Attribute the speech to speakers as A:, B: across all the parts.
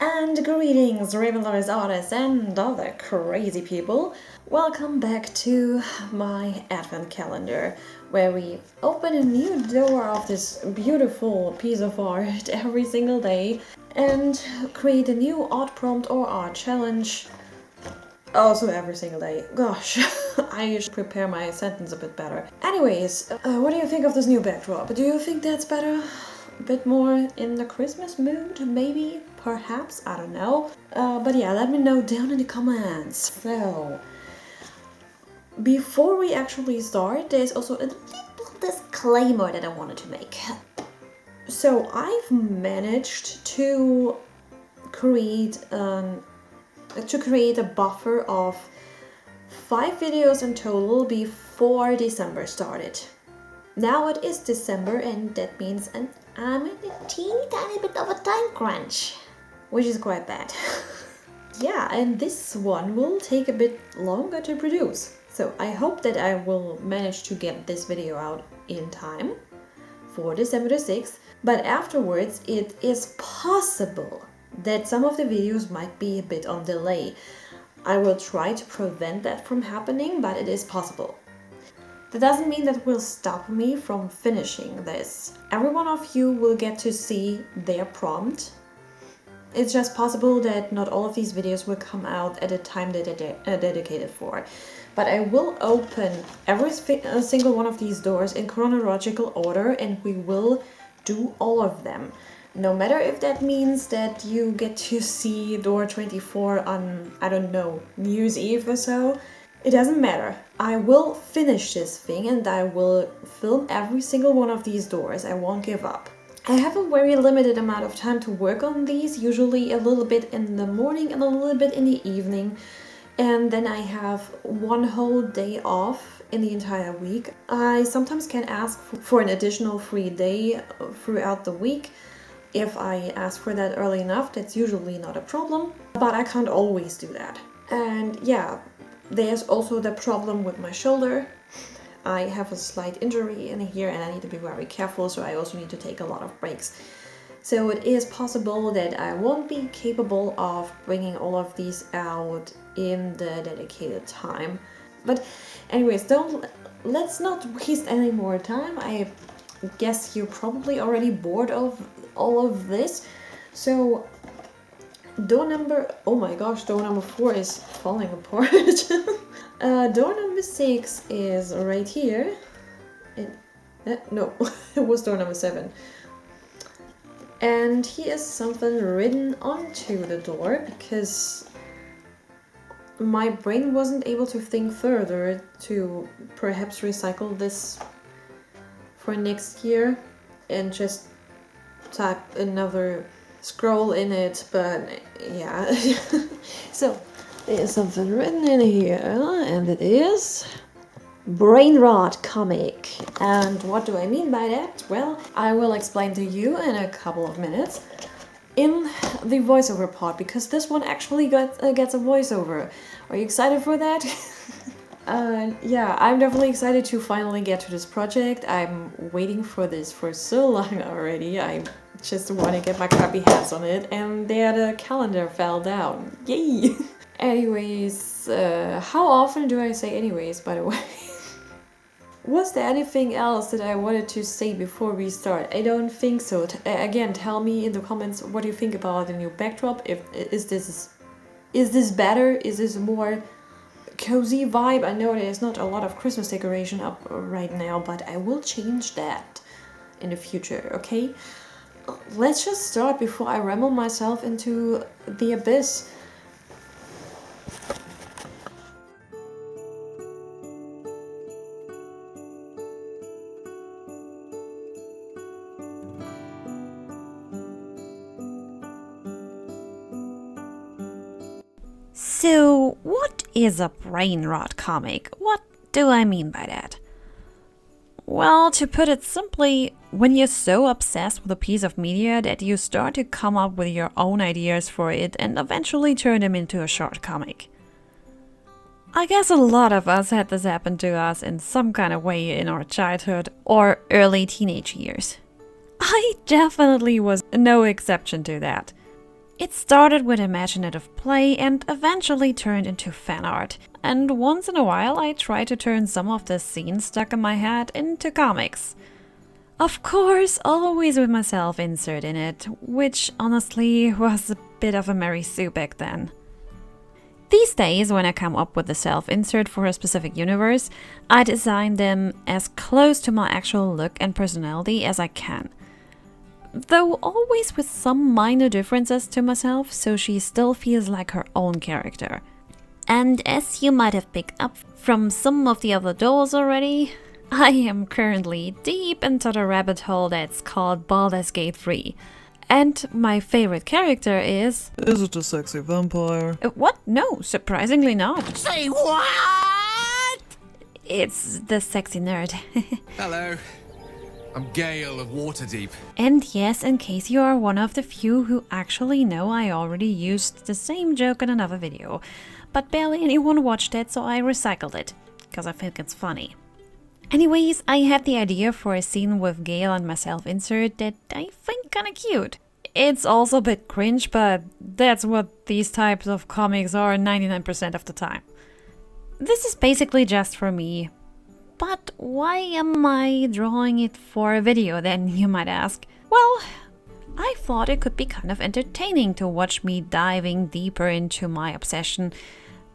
A: And greetings, Ravenlover's artists and other crazy people. Welcome back to my advent calendar, where we open a new door of this beautiful piece of art every single day and create a new art prompt or art challenge also every single day. Gosh, I should prepare my sentence a bit better. Anyways, what do you think of this new backdrop? Do you think that's better? A bit more in the Christmas mood, maybe? Perhaps? I don't know. But yeah, let me know down in the comments. So, before we actually start, there's also a little disclaimer that I wanted to make. So, I've managed to create a buffer of 5 videos in total before December started. Now it is December and that means I'm in a teeny tiny bit of a time crunch, which is quite bad. Yeah, and this one will take a bit longer to produce. So I hope that I will manage to get this video out in time for December the 6th, but afterwards it is possible that some of the videos might be a bit on delay. I will try to prevent that from happening, but it is possible. That doesn't mean that will stop me from finishing this. Every one of you will get to see their prompt. It's just possible that not all of these videos will come out at a time that they're dedicated for. But I will open every single one of these doors in chronological order and we will do all of them. No matter if that means that you get to see door 24 on, I don't know, New Year's Eve or so. It doesn't matter. I will finish this thing and I will film every single one of these doors. I won't give up. I have a very limited amount of time to work on these, usually a little bit in the morning and a little bit in the evening. And then I have one whole day off in the entire week. I sometimes can ask for an additional free day throughout the week. If I ask for that early enough, that's usually not a problem, but I can't always do that. And yeah, there's also the problem with my shoulder. I have a slight injury in here and I need to be very careful, so I also need to take a lot of breaks. So it is possible that I won't be capable of bringing all of these out in the dedicated time. But anyways, let's not waste any more time. I guess you're probably already bored of all of this. So door number 4 is falling apart. Door number 6 is right here. No, it was door number 7. And here is something written onto the door because my brain wasn't able to think further to perhaps recycle this for next year and just type another scroll in it, but yeah. So there's something written in here and it is Brain Rot Comic. And what do I mean by that? Well, I will explain to you in a couple of minutes in the voiceover part, because this one actually gets a voiceover. Are you excited for that? Yeah, I'm definitely excited to finally get to this project. I'm waiting for this for so long already. I just want to get my crappy hands on it, and there the calendar fell down. Yay! Anyways, how often do I say anyways, by the way? Was there anything else that I wanted to say before we start? I don't think so. Again, tell me in the comments what you think about the new backdrop. Is this better? Is this more cozy vibe? I know there's not a lot of Christmas decoration up right now, but I will change that in the future, okay? Let's just start before I ramble myself into the abyss.
B: So, what is a brain rot comic? What do I mean by that? Well, to put it simply, when you're so obsessed with a piece of media that you start to come up with your own ideas for it and eventually turn them into a short comic. I guess a lot of us had this happen to us in some kind of way in our childhood or early teenage years. I definitely was no exception to that. It started with imaginative play and eventually turned into fan art. And once in a while I try to turn some of the scenes stuck in my head into comics. Of course, always with my self-insert in it, which honestly was a bit of a Mary Sue back then. These days, when I come up with a self-insert for a specific universe, I design them as close to my actual look and personality as I can. Though always with some minor differences to myself, so she still feels like her own character. And as you might have picked up from some of the other dolls already, I am currently deep into the rabbit hole that's called Baldur's Gate 3. And my favorite character is...
C: Is it a sexy vampire?
B: What? No, surprisingly not.
D: Say what?
B: It's the sexy nerd.
D: Hello, I'm Gale of Waterdeep.
B: And yes, in case you are one of the few who actually know, I already used the same joke in another video. But barely anyone watched it, so I recycled it, because I think it's funny. Anyways, I had the idea for a scene with Gale and myself insert that I think kinda cute. It's also a bit cringe, but that's what these types of comics are 99% of the time. This is basically just for me. But why am I drawing it for a video then, you might ask? Well, I thought it could be kind of entertaining to watch me diving deeper into my obsession.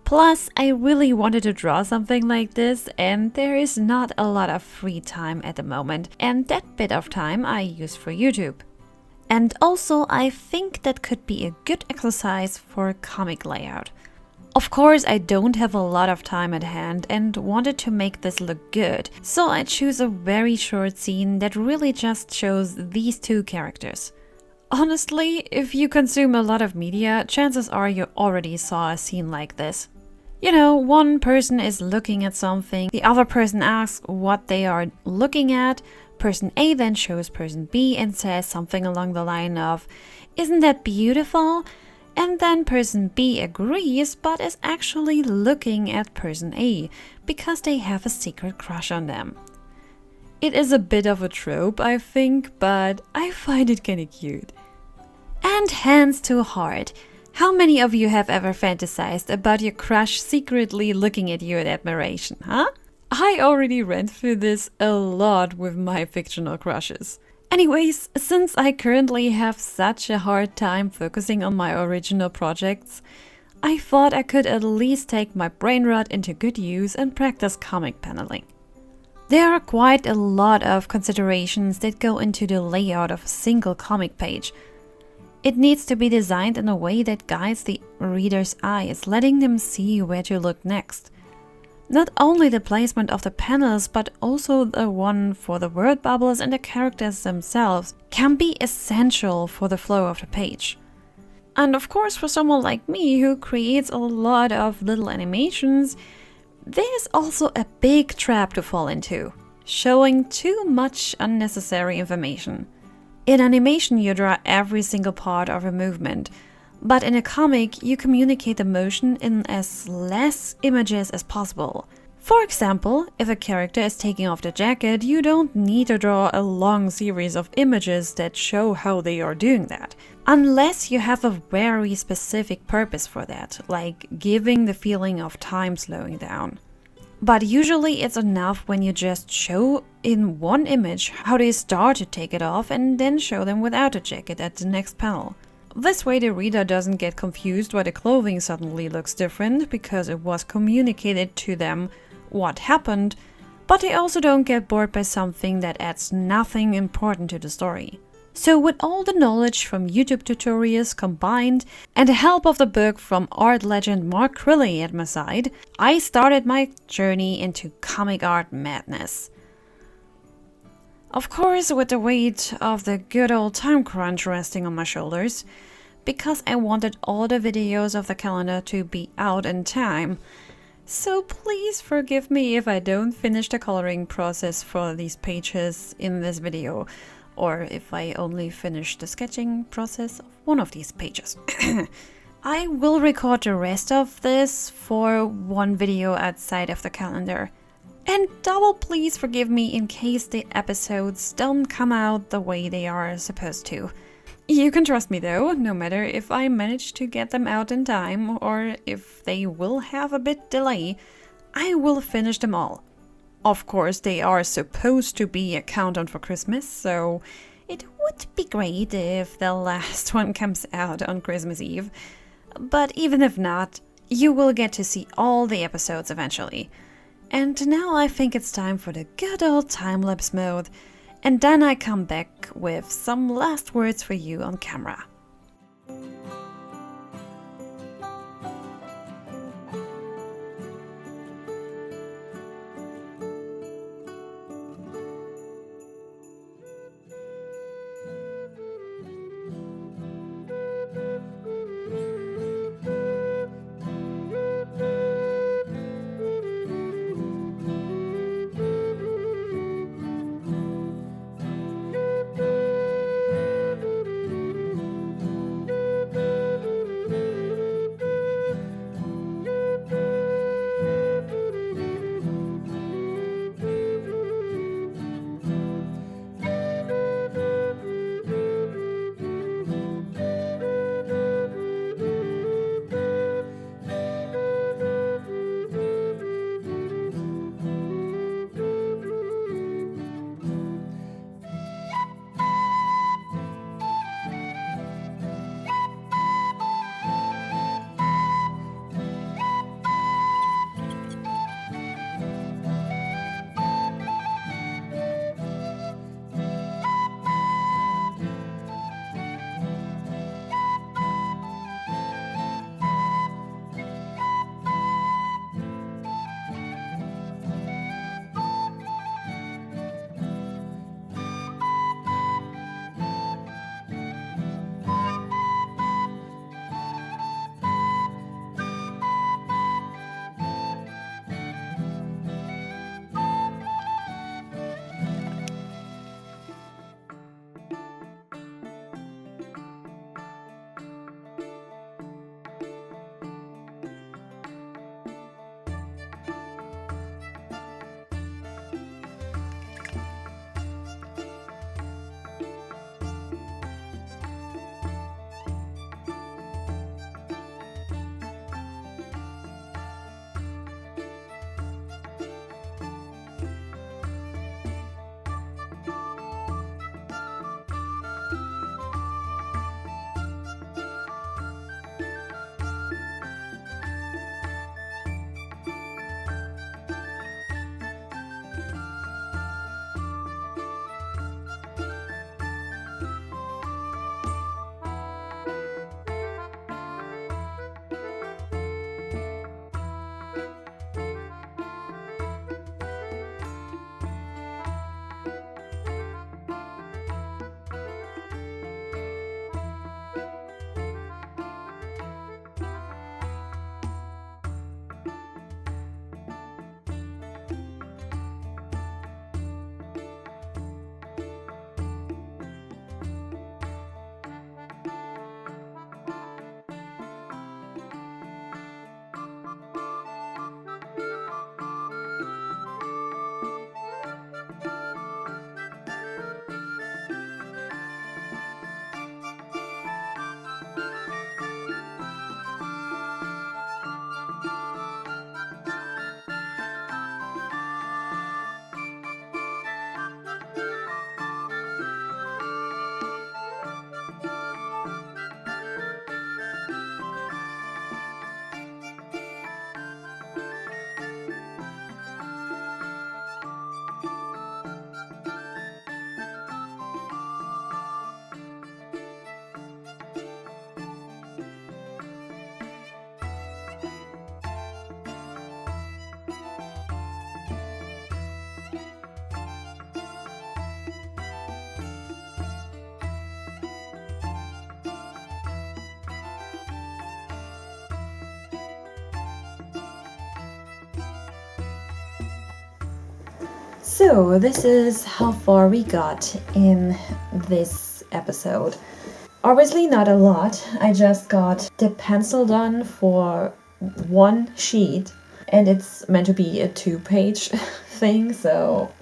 B: Plus, I really wanted to draw something like this, and there is not a lot of free time at the moment, and that bit of time I use for YouTube. And also, I think that could be a good exercise for comic layout. Of course, I don't have a lot of time at hand and wanted to make this look good, so I choose a very short scene that really just shows these two characters. Honestly, if you consume a lot of media, chances are you already saw a scene like this. You know, one person is looking at something, the other person asks what they are looking at, person A then shows person B and says something along the line of, "Isn't that beautiful?" And then person B agrees but is actually looking at person A because they have a secret crush on them. It is a bit of a trope, I think, but I find it kinda cute. And hands to heart. How many of you have ever fantasized about your crush secretly looking at you in admiration, huh? I already ran through this a lot with my fictional crushes. Anyways, since I currently have such a hard time focusing on my original projects, I thought I could at least take my brain rot into good use and practice comic paneling. There are quite a lot of considerations that go into the layout of a single comic page. It needs to be designed in a way that guides the reader's eyes, letting them see where to look next. Not only the placement of the panels, but also the one for the word bubbles and the characters themselves can be essential for the flow of the page. And of course, for someone like me who creates a lot of little animations, there's also a big trap to fall into: showing too much unnecessary information. In animation, you draw every single part of a movement, but in a comic, you communicate the motion in as less images as possible. For example, if a character is taking off the jacket, you don't need to draw a long series of images that show how they are doing that, unless you have a very specific purpose for that, like giving the feeling of time slowing down. But usually it's enough when you just show in one image how they start to take it off and then show them without a jacket at the next panel. This way the reader doesn't get confused why the clothing suddenly looks different because it was communicated to them what happened, but they also don't get bored by something that adds nothing important to the story. So with all the knowledge from YouTube tutorials combined and the help of the book from art legend Mark Crilly at my side, I started my journey into comic art madness. Of course, with the weight of the good old time crunch resting on my shoulders, because I wanted all the videos of the calendar to be out in time. So please forgive me if I don't finish the coloring process for these pages in this video, or if I only finish the sketching process of one of these pages. I will record the rest of this for one video outside of the calendar. And double please forgive me in case the episodes don't come out the way they are supposed to. You can trust me though, no matter if I manage to get them out in time or if they will have a bit delay, I will finish them all. Of course, they are supposed to be a countdown for Christmas, so it would be great if the last one comes out on Christmas Eve. But even if not, you will get to see all the episodes eventually. And now I think it's time for the good old time-lapse mode, and then I come back with some last words for you on camera.
A: So, this is how far we got in this episode. Obviously, not a lot. I just got the pencil done for one sheet, and it's meant to be a 2-page thing, so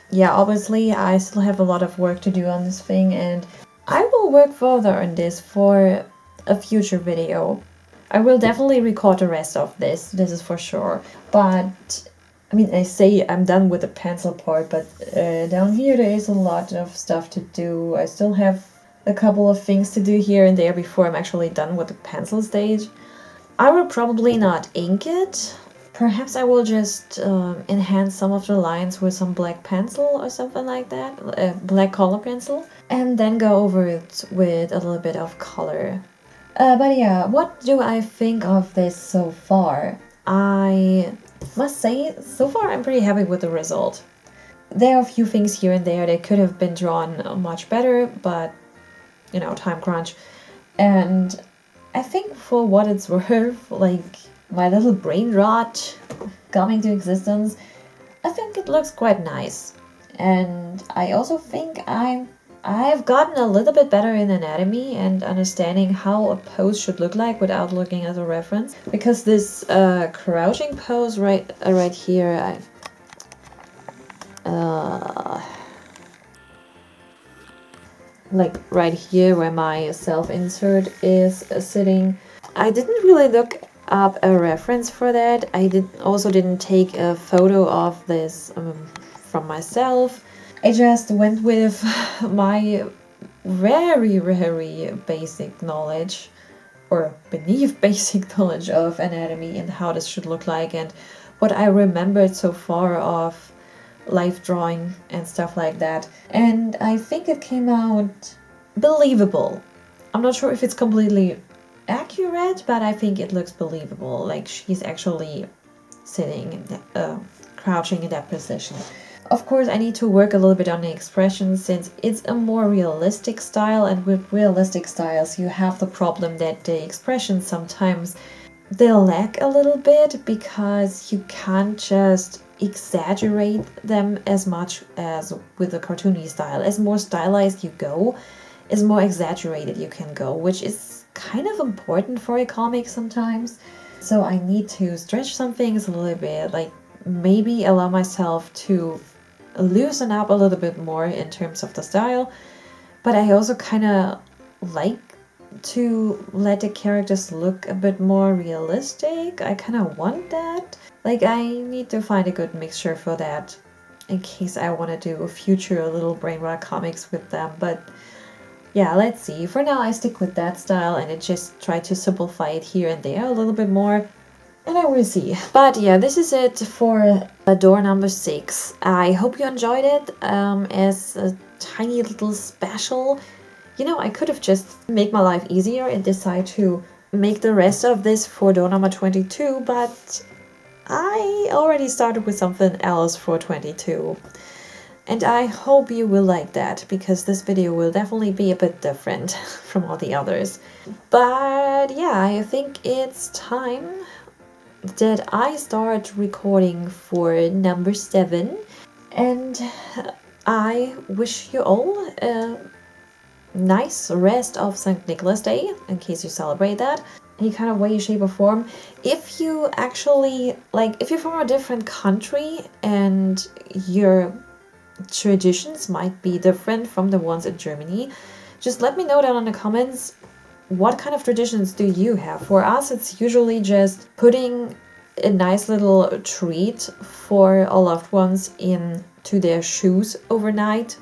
A: yeah, obviously, I still have a lot of work to do on this thing, and I will work further on this for a future video. I will definitely record the rest of this is for sure. But, I mean, I say I'm done with the pencil part, but down here there is a lot of stuff to do. I still have a couple of things to do here and there before I'm actually done with the pencil stage. I will probably not ink it. Perhaps I will just enhance some of the lines with some black pencil or something like that, black color pencil, and then go over it with a little bit of color. But yeah, what do I think of this so far? I must say, so far I'm pretty happy with the result. There are a few things here and there that could have been drawn much better, but, you know, time crunch. And I think for what it's worth, like my little brain rot coming to existence, I think it looks quite nice. And I also think I've gotten a little bit better in anatomy and understanding how a pose should look like without looking at a reference. Because this crouching pose right here, like right here where my self-insert is sitting, I didn't really look up a reference for that. I also didn't take a photo of this from myself. I just went with my very, very basic knowledge, or beneath basic knowledge of anatomy and how this should look like, and what I remembered so far of life drawing and stuff like that. And I think it came out believable. I'm not sure if it's completely accurate, but I think it looks believable. Like she's actually sitting, crouching in that position. Of course, I need to work a little bit on the expression since it's a more realistic style, and with realistic styles you have the problem that the expressions sometimes they lack a little bit because you can't just exaggerate them as much as with a cartoony style. As more stylized you go, as more exaggerated you can go, which is kind of important for a comic sometimes. So I need to stretch some things a little bit, like maybe allow myself to loosen up a little bit more in terms of the style, but I also kind of like to let the characters look a bit more realistic. I kind of want that. Like I need to find a good mixture for that in case I want to do a future little brain rot comics with them. But yeah, let's see. For now I stick with that style and I just try to simplify it here and there a little bit more. And I will see. But yeah, this is it for door number 6. I hope you enjoyed it as a tiny little special. You know, I could have just made my life easier and decide to make the rest of this for door number 22, but I already started with something else for 22. And I hope you will like that, because this video will definitely be a bit different from all the others. But yeah, I think it's time that I start recording for number 7, and I wish you all a nice rest of St. Nicholas Day, in case you celebrate that, any kind of way, shape or form. If you actually, like, if you're from a different country and your traditions might be different from the ones in Germany, just let me know down in the comments. What kind of traditions do you have? For us, it's usually just putting a nice little treat for our loved ones into their shoes overnight,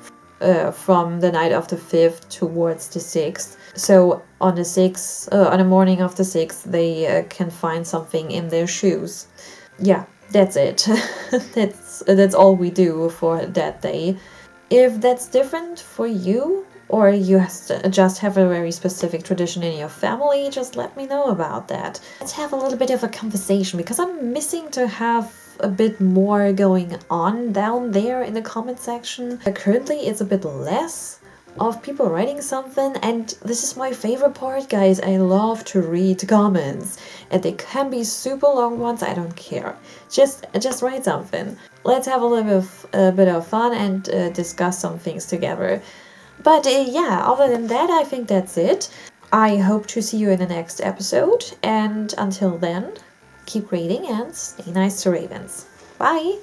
A: from the night of the 5th towards the 6th. So on the 6th, on the morning of the 6th, they can find something in their shoes. Yeah, that's it. That's all we do for that day. If that's different for you, or you just have a very specific tradition in your family, just let me know about that. Let's have a little bit of a conversation, because I'm missing to have a bit more going on down there in the comment section. Currently it's a bit less of people writing something, and this is my favorite part, guys. I love to read comments, and they can be super long ones. I don't care. Just write something. Let's have a bit of fun and discuss some things together. But yeah, other than that, I think that's it. I hope to see you in the next episode, and until then, keep reading and stay nice to ravens. Bye!